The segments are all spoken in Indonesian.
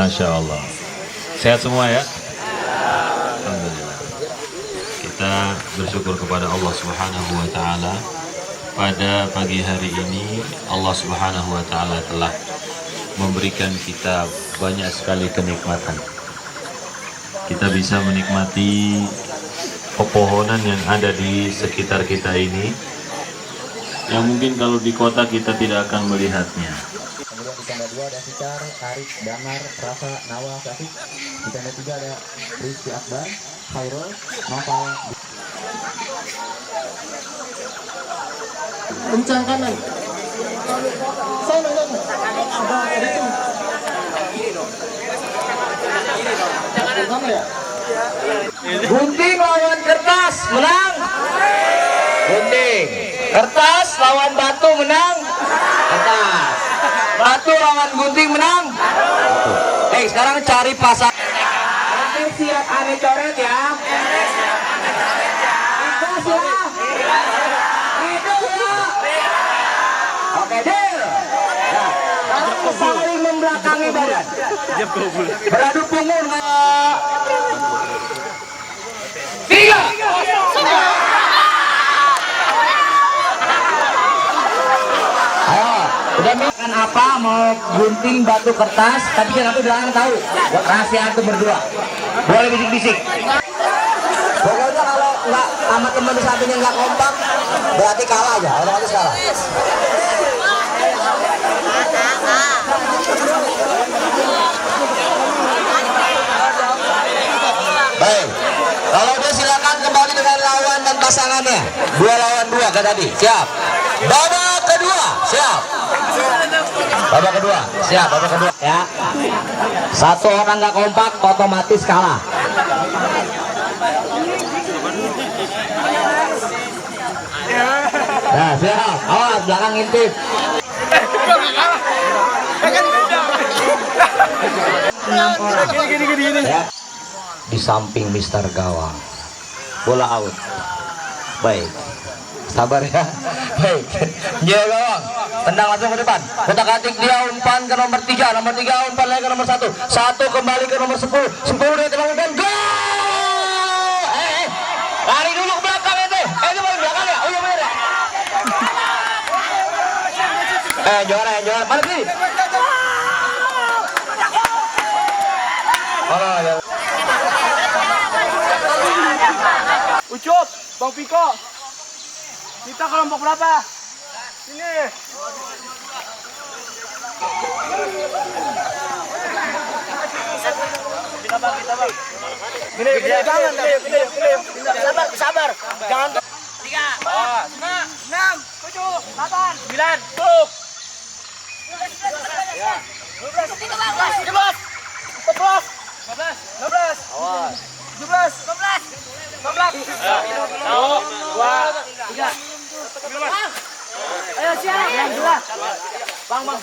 Masya Allah. Sehat semua ya? Alhamdulillah. Kita bersyukur kepada Allah Subhanahu wa Ta'ala. Pada pagi hari ini Allah Subhanahu wa Ta'ala telah memberikan kita banyak sekali kenikmatan. Kita bisa menikmati pepohonan yang ada di sekitar kita ini, yang mungkin kalau di kota kita tidak akan melihatnya. Kemudian di tanda 2 ada Fikar, Tarik, Damar, Rafa, Nawa, Syafiq. Di tanda 3 ada Rizky Akbar, Khairul, Noval. Kencang kanan. Sana. Ya? Gunting lawan Kertas menang. Gunting. Kertas lawan Batu menang. Kertas. Batu lawan Gunting menang. Sekarang cari pasang. Nanti siap ane coret ya. Ikhlas ya. Itu ya. Oke deal. Nah, saling membelakangi badan. Beradu punggung. 3. Ayo, udah makan apa? Mau gunting, batu, kertas. Tapi siapa bilang tahu? Rahasia itu berdua. Boleh bisik-bisik. Pokoknya kalau nggak sama teman di sampingnya nggak kompak, berarti kalah aja. Otomatis kalah. Baik. Kalau dia silakan kembali dengan lawan dan pasangannya. 2 lawan 2 kan tadi. Siap. Babak kedua. Siap. Babak kedua. Siap. Babak kedua. Ya. Satu orang nggak kompak, otomatis kalah. Nah, siap. Awas, belakang intip. Ya. Di samping Mister Gawang, bola out. Baik, sabar ya. Baik, dia Gawang tendang langsung ke depan, kotak atik, dia umpan ke nomor 3, nomor 3 umpan lagi ke nomor 1, 1 kembali ke nomor 10, 10 dia tendang umpan, gol. Lari dulu ke belakang itu paling belakang ya. Oh iya bener ya. Juara mana sih? Oh ya. Ucup, Bang Piko, kita kelompok berapa? Sini. Kita bang. Gini, jangan. Sabar. Jangan. 3, 4, 5, 6, 7, 8, 9, 10. 12, 13, 14, 15, 16, 17, 18, 19. 1, 2, 3. Ayo siap. Bang. Ayo.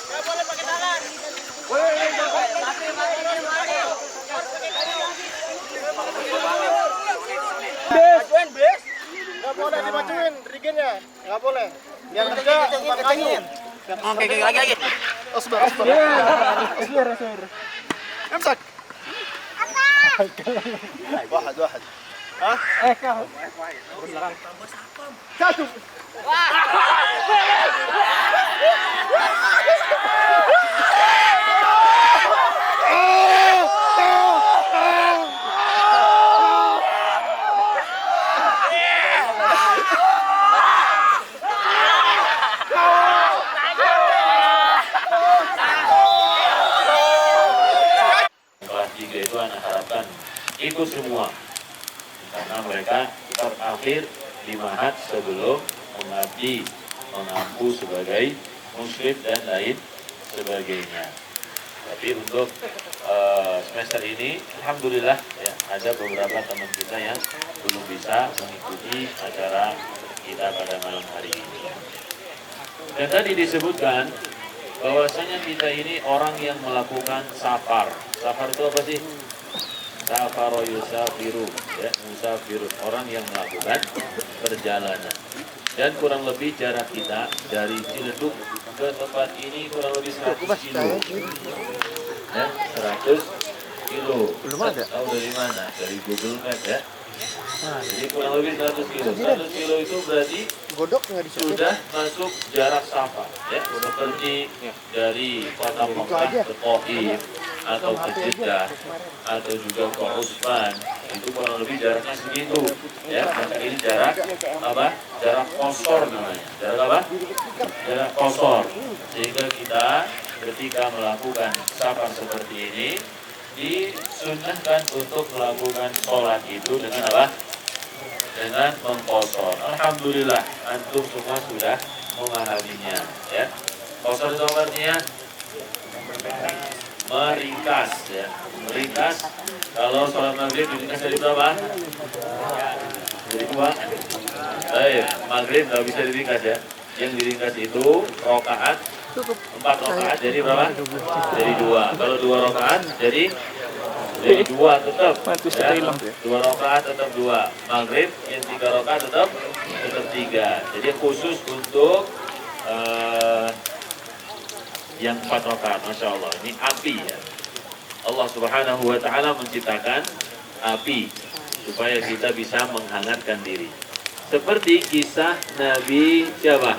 Enggak boleh pakai tangan. Bes. Enggak boleh dimajuin rigennya. Enggak boleh. Yang tegak, kecengin. Oke, lagi. Osbar. امسك واحد ها كاهو satu. Itu anak harapkan ikut semua, karena mereka kita akhir di Mahat sebelum mengabdi mengampu sebagai muslim dan lain sebagainya. Tapi untuk semester ini alhamdulillah ya, ada beberapa teman kita yang belum bisa mengikuti acara kita pada malam hari ini. Dan tadi disebutkan bahwasanya kita ini orang yang melakukan safar. Safar itu apa sih? Safaro yusafiru, ya, musafirun, orang yang melakukan perjalanan. Dan kurang lebih jarak kita dari Ciledug ke tempat ini kurang lebih 100 kilo. Ya, 100 kilo. Belum ada. Tahu dari mana? Dari Google Maps ya. Jadi kurang lebih 100 kilo. 100 kilo itu berarti Godok nggak disitu. sudah masuk jarak Safa ya, seperti dari kota Mekah ke Taif atau ke Jeddah atau juga ke Utsman, itu kurang lebih jaraknya segitu ya. Maka ini jarak apa? Jarak kosor namanya. Jarak apa? Jarak kosor. Sehingga kita ketika melakukan safar seperti ini disunnahkan untuk melakukan sholat itu dengan apa? Dengan mengkosor. Alhamdulillah antum semua sudah memahaminya ya. Kosor itu artinya meringkas ya. Meringkas kalau sholat maghrib diringkas dari berapa? Dari 2. Baik, maghrib nggak bisa diringkas ya. Yang diringkas itu rakaat 4 rakaat jadi berapa? Jadi 2. Kalau 2 rakaat jadi 2 tetap ya. 2 rakaat tetap 2. Maghrib yang 3 rakaat tetap 3. Jadi khusus untuk yang 4 rakaat, masya Allah. Ini api ya. Allah Subhanahu Wa Taala menciptakan api supaya kita bisa menghangatkan diri. Seperti kisah Nabi siapa?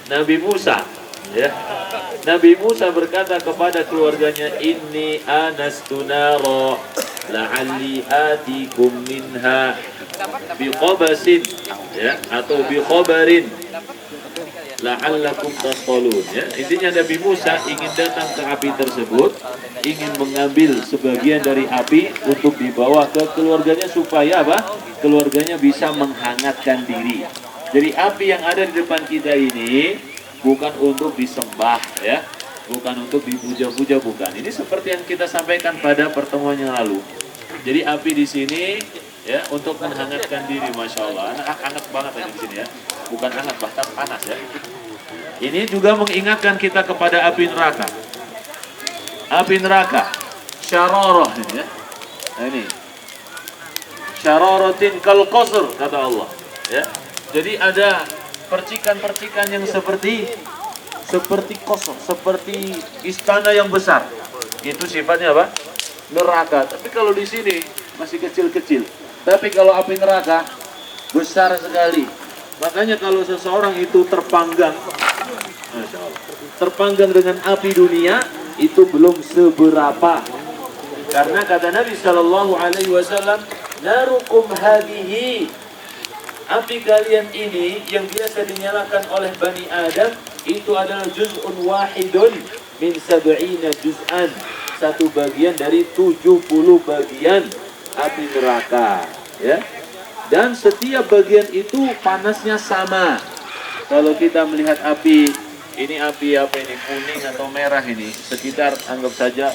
Nabi Musa. Ya. Nabi Musa berkata kepada keluarganya, inni anastu nara la'alli atikum minha biqabasin ya, atau biqabarin la'allakum tasqalun ya. Intinya Nabi Musa ingin datang ke api tersebut, ingin mengambil sebagian dari api untuk dibawa ke keluarganya supaya apa? Keluarganya bisa menghangatkan diri. Jadi api yang ada di depan kita ini bukan untuk disembah ya, bukan untuk dipuja-puja, bukan. Ini seperti yang kita sampaikan pada pertemuan yang lalu. Jadi api di sini ya untuk menghangatkan diri, masya Allah. Hangat banget aja di sini ya, bukan hangat bahkan panas ya. Ini juga mengingatkan kita kepada api neraka. Api neraka, syararah ini ya. Nah, ini syararatin kal qasr kata Allah ya. Jadi ada percikan-percikan yang seperti kosong, seperti istana yang besar. Itu sifatnya apa? Neraka. Tapi kalau di sini masih kecil-kecil. Tapi kalau api neraka besar sekali. Makanya kalau seseorang itu terpanggang, masya Allah, terpanggang dengan api dunia itu belum seberapa. Karena kata Nabi Shallallahu Alaihi Wasallam, narukum hadihi, api kalian ini yang biasa dinyalakan oleh Bani Adam itu adalah juz'un wahidun min sab'ina juz'an, satu bagian dari 70 bagian api neraka ya. Dan setiap bagian itu panasnya sama. Kalau kita melihat api, ini api apa ini, kuning atau merah ini, sekitar anggap saja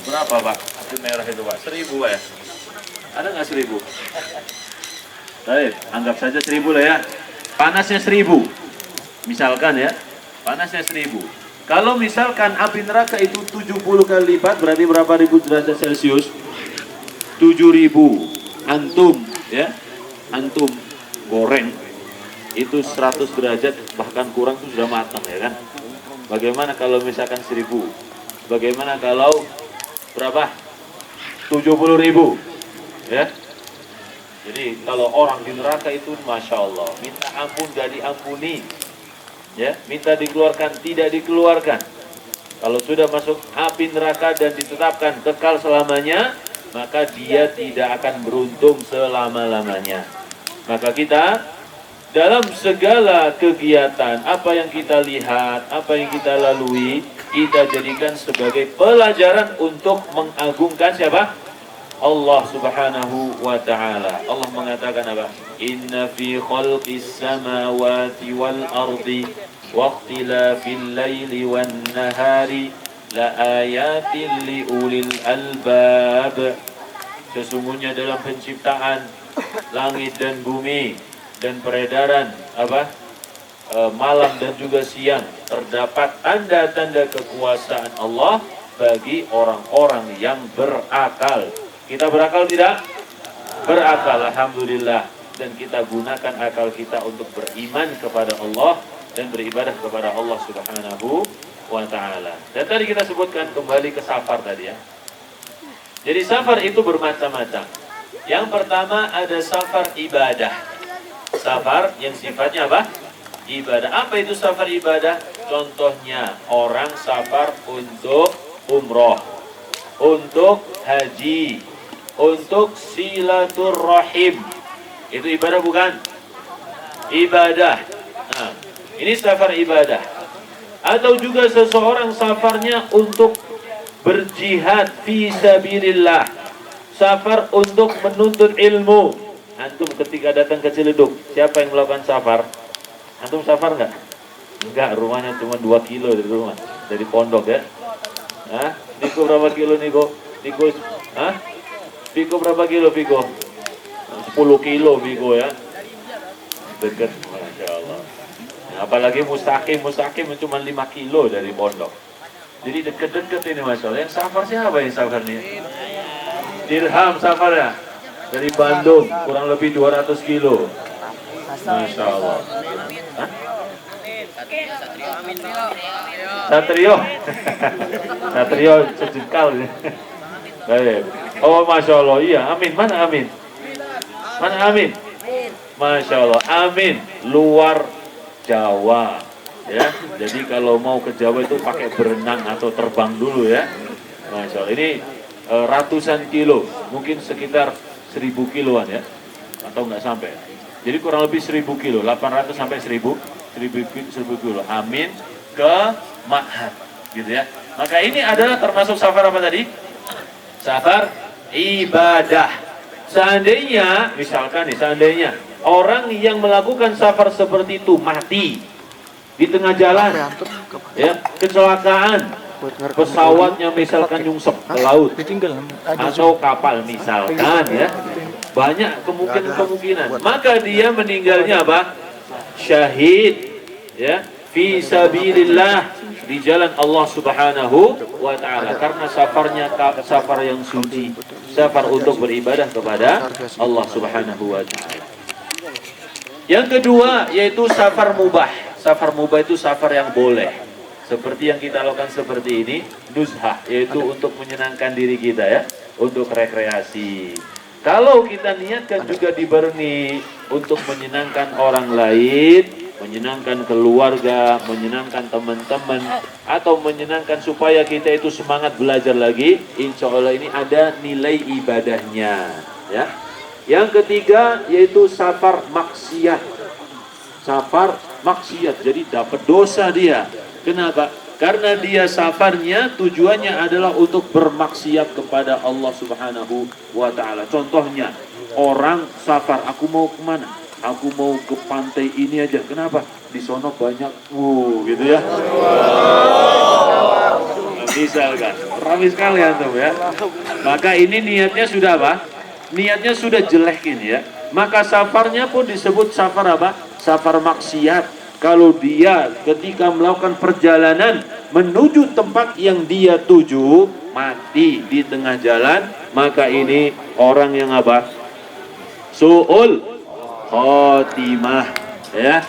berapa Pak? Api merah itu Pak, 1000 Pak ya? Ada nggak 1000? Baik, anggap saja 1000 lah ya. Panasnya 1000. Misalkan ya, panasnya 1000. Kalau misalkan api neraka itu 70 kali lipat, berarti berapa ribu derajat Celcius? 7000. Antum ya, antum goreng itu 100 derajat bahkan kurang itu sudah matang ya kan. Bagaimana kalau misalkan 1000? Bagaimana kalau berapa? 70.000 ya. Jadi kalau orang di neraka itu masya Allah, minta ampun gak diampuni ya, minta dikeluarkan tidak dikeluarkan. Kalau sudah masuk api neraka dan ditetapkan kekal selamanya, maka dia tidak akan beruntung selama-lamanya. Maka kita dalam segala kegiatan, apa yang kita lihat, apa yang kita lalui, kita jadikan sebagai pelajaran untuk mengagungkan siapa? Allah Subhanahu wa Ta'ala. Allah mengatakan apa? Inna fi khalqis samawati wal ardi wa ikhtilafil laili wan nahari la ayatin li ulil albab. Sesungguhnya dalam penciptaan langit dan bumi dan peredaran apa? Malam dan juga siang terdapat tanda-tanda kekuasaan Allah bagi orang-orang yang berakal. Kita berakal tidak? Berakal, alhamdulillah. dan kita gunakan akal kita untuk beriman kepada Allah dan beribadah kepada Allah Subhanahu wa ta'ala. Dan tadi kita sebutkan kembali ke safar tadi ya. Jadi safar itu bermacam-macam. Yang pertama ada safar ibadah. Safar yang sifatnya apa? Ibadah. Apa itu safar ibadah? Contohnya orang safar untuk umroh, untuk haji, untuk silaturrahim. Itu ibadah bukan? Ibadah. Nah, ini safar ibadah. Atau juga seseorang safarnya untuk berjihad fi sabilillah. Safar untuk menuntut ilmu. Antum ketika datang ke Ciledug, siapa yang melakukan safar? Antum safar enggak? Enggak, rumahnya cuma 2 kilo dari rumah, dari pondok ya. Hah? Piko berapa kilo Niko? Piko, hah? Piko berapa kilo Piko? 10 kilo Piko ya. Dekat, Masya Allah. Nah, apalagi mustaqim cuma 5 kilo dari pondok. Jadi deket-deket ini Masya Allah. Yang safar siapa yang safar nih? Dirham safar ya? Dari Bandung, kurang lebih 200 kilo. Masya Allah. Hah? Satrio. Satrio sejengkal. Baik. Oh Masya Allah, iya. Amin. Mana Amin? Mana Amin? Masya Allah. Amin. Luar Jawa. Ya. Jadi kalau mau ke Jawa itu pakai berenang atau terbang dulu ya. Masya Allah. Ini ratusan kilo, mungkin sekitar 1000 kiloan ya, atau nggak sampai. Jadi kurang lebih 1000 kilo, 800 sampai 1000 kilo. Amin ke Ma'had, gitu ya. Maka ini adalah termasuk safar apa tadi? Safar ibadah. Seandainya, misalkan nih, seandainya orang yang melakukan safar seperti itu mati di tengah jalan, ya, kecelakaan, pesawatnya misalkan nyungsep ke laut atau kapal misalkan ya, banyak kemungkinan, maka dia meninggalnya apa? Syahid ya, fi sabilillah, di jalan Allah Subhanahu wa ta'ala, karena safarnya safar yang suci, safar untuk beribadah kepada Allah Subhanahu wa ta'ala. Yang kedua yaitu safar mubah. Safar mubah itu safar yang boleh. Seperti yang kita lakukan seperti ini, nuzhah, yaitu untuk menyenangkan diri kita ya, untuk rekreasi. Kalau kita niatkan juga dibarengi untuk menyenangkan orang lain, menyenangkan keluarga, menyenangkan teman-teman, atau menyenangkan supaya kita itu semangat belajar lagi, insya Allah ini ada nilai ibadahnya ya. Yang ketiga yaitu safar maksiat. Safar maksiat, jadi dapat dosa dia. Kenapa? Karena dia safarnya tujuannya adalah untuk bermaksiat kepada Allah Subhanahu wa ta'ala. Contohnya, orang safar, aku mau kemana? Aku mau ke pantai ini aja. Kenapa? Di sono banyak, gitu ya. Misalkan, ramai sekali antum ya. Maka ini niatnya sudah apa? Niatnya sudah jelek ini ya. Maka safarnya pun disebut safar apa? Safar maksiat. Kalau dia ketika melakukan perjalanan menuju tempat yang dia tuju, mati di tengah jalan, maka ini orang yang apa? Su'ul khotimah ya.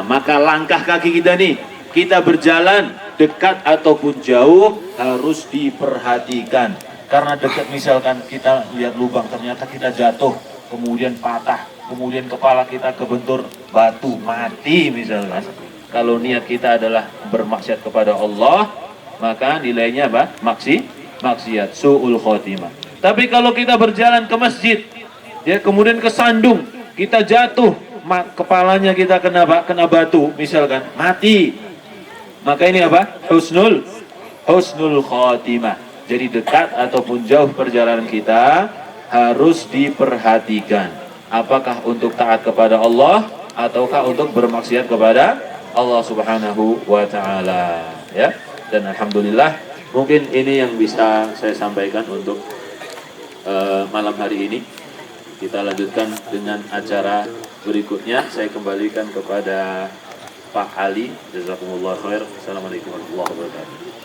Maka langkah kaki kita nih, kita berjalan dekat ataupun jauh harus diperhatikan. Karena dekat misalkan kita lihat lubang, ternyata kita jatuh, kemudian patah, kemudian kepala kita kebentur batu, mati misalkan. Kalau niat kita adalah bermaksiat kepada Allah, maka nilainya apa? Maksiat, su'ul khotimah. Tapi kalau kita berjalan ke masjid, ya, kemudian kesandung, kita jatuh, kepalanya kita kena batu misalkan, mati. Maka ini apa? Husnul khotimah. Jadi dekat ataupun jauh perjalanan kita harus diperhatikan. Apakah untuk taat kepada Allah ataukah untuk bermaksiat kepada Allah Subhanahu wa ta'ala ya. Dan alhamdulillah mungkin ini yang bisa saya sampaikan untuk malam hari ini. Kita lanjutkan dengan acara berikutnya. Saya kembalikan kepada Pak Ali. Jazakumullah khair. Assalamualaikum warahmatullahi wabarakatuh.